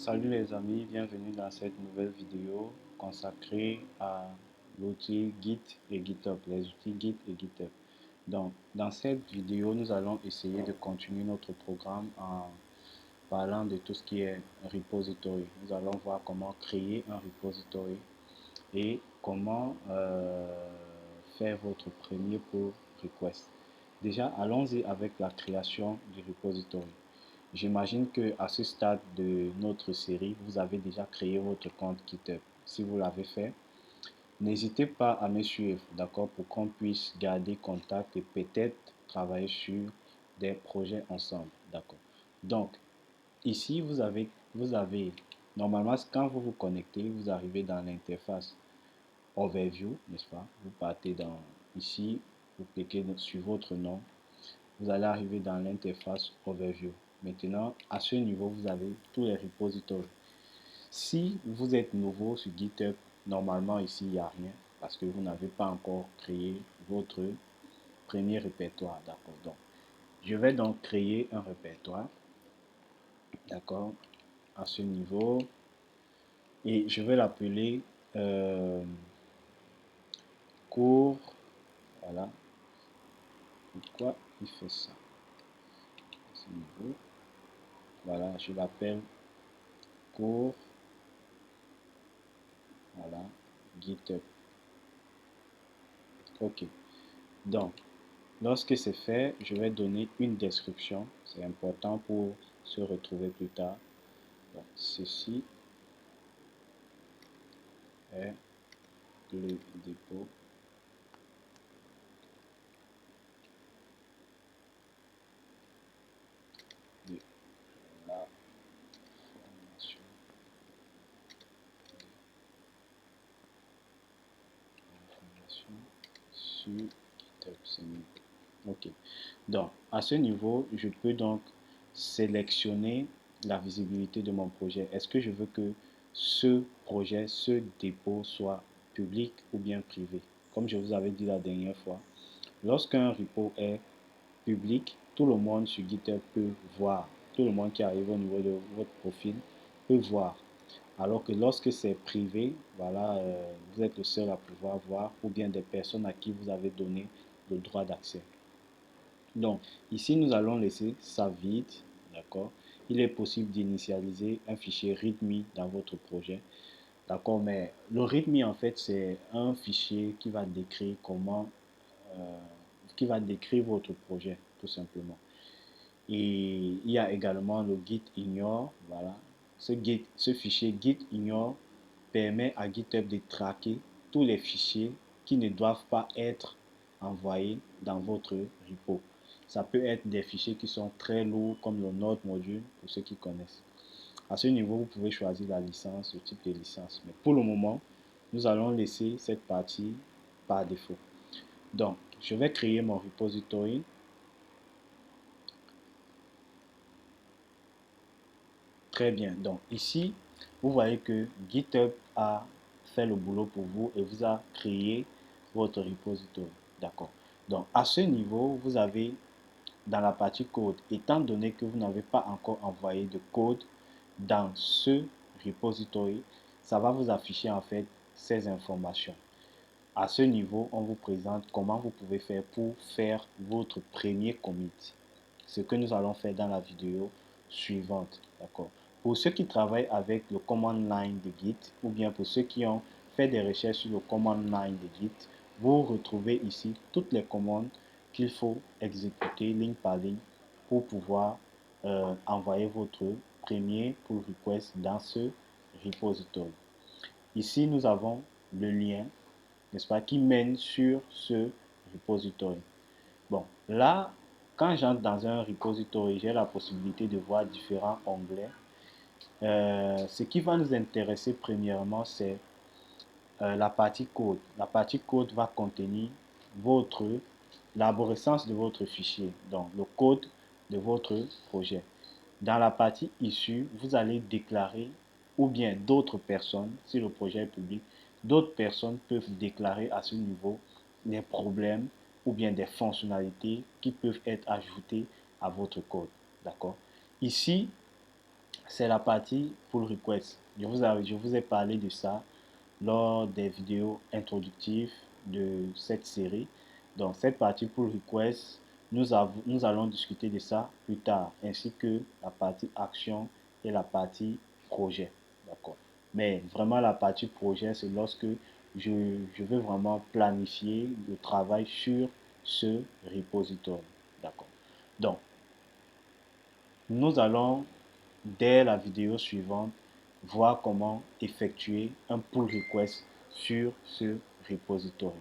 Salut les amis, bienvenue dans cette nouvelle vidéo consacrée à l'outil Git et GitHub, les outils Git et GitHub. Donc, dans cette vidéo, nous allons essayer de continuer notre programme en parlant de tout ce qui est repository. Nous allons voir comment créer un repository et comment faire votre premier pull request. Déjà, allons-y avec la création du repository. J'imagine que à ce stade de notre série, vous avez déjà créé votre compte GitHub. Si vous l'avez fait, n'hésitez pas à me suivre, d'accord, pour qu'on puisse garder contact et peut-être travailler sur des projets ensemble, d'accord. Donc, ici, vous avez, normalement, quand vous vous connectez, vous arrivez dans l'interface Overview, n'est-ce pas? Vous partez dans, ici, vous cliquez sur votre nom, vous allez arriver dans l'interface Overview. Maintenant, à ce niveau, vous avez tous les repositories. Si vous êtes nouveau sur GitHub, normalement ici, il n'y a rien parce que vous n'avez pas encore créé votre premier répertoire. D'accord. Donc, je vais donc créer un répertoire. D'accord. À ce niveau. Et je vais l'appeler cours. Voilà. Pourquoi il fait ça? À ce niveau. Voilà, je l'appelle cours. Voilà, GitHub. OK. Donc, lorsque c'est fait, je vais donner une description. C'est important pour se retrouver plus tard. Donc, ceci est le dépôt de la formation sur GitHub. C'est mieux. OK. Donc, à ce niveau, je peux donc sélectionner la visibilité de mon projet. Est-ce que je veux que ce projet, ce dépôt soit public ou bien privé? Comme je vous avais dit la dernière fois, lorsqu'un repo est public, tout le monde sur GitHub peut voir. Tout le monde qui arrive au niveau de votre profil peut voir. Alors que lorsque c'est privé, voilà, vous êtes le seul à pouvoir voir ou bien des personnes à qui vous avez donné le droit d'accès. Donc, ici, nous allons laisser ça vide, d'accord? Il est possible d'initialiser un fichier README dans votre projet, d'accord? Mais le README, en fait, c'est un fichier qui va décrire comment, euh, qui va décrire votre projet, tout simplement. Et il y a également le git ignore, voilà. Ce fichier git ignore permet à GitHub de traquer tous les fichiers qui ne doivent pas être envoyés dans votre repo. Ça peut être des fichiers qui sont très lourds comme le Node module pour ceux qui connaissent. À ce niveau, vous pouvez choisir la licence, le type de licence. Mais pour le moment, nous allons laisser cette partie par défaut. Donc, je vais créer mon repository. Très bien. Donc ici, vous voyez que GitHub a fait le boulot pour vous et vous a créé votre repository. D'accord. Donc à ce niveau, vous avez dans la partie code, étant donné que vous n'avez pas encore envoyé de code dans ce repository, ça va vous afficher en fait ces informations. À ce niveau, on vous présente comment vous pouvez faire pour faire votre premier commit. Ce que nous allons faire dans la vidéo suivante. D'accord. Pour ceux qui travaillent avec le command line de Git ou bien pour ceux qui ont fait des recherches sur le command line de Git, vous retrouvez ici toutes les commandes qu'il faut exécuter ligne par ligne pour pouvoir envoyer votre premier pull request dans ce repository. Ici, nous avons le lien, n'est-ce pas, qui mène sur ce repository. Bon, là, quand j'entre dans un repository, j'ai la possibilité de voir différents onglets. Ce qui va nous intéresser premièrement, c'est la partie code. La partie code va contenir l'arborescence de votre fichier, donc le code de votre projet. Dans la partie issue, vous allez déclarer, ou bien d'autres personnes, si le projet est public, d'autres personnes peuvent déclarer à ce niveau les problèmes ou bien des fonctionnalités qui peuvent être ajoutées à votre code. D'accord? Ici, c'est la partie pull request. Je vous ai parlé de ça lors des vidéos introductives de cette série. Donc, cette partie pull request, nous allons discuter de ça plus tard, ainsi que la partie action et la partie projet. D'accord. Mais vraiment, la partie projet, c'est lorsque je veux vraiment planifier le travail sur ce repository. D'accord. Donc, nous allons, dès la vidéo suivante, voir comment effectuer un pull request sur ce repository.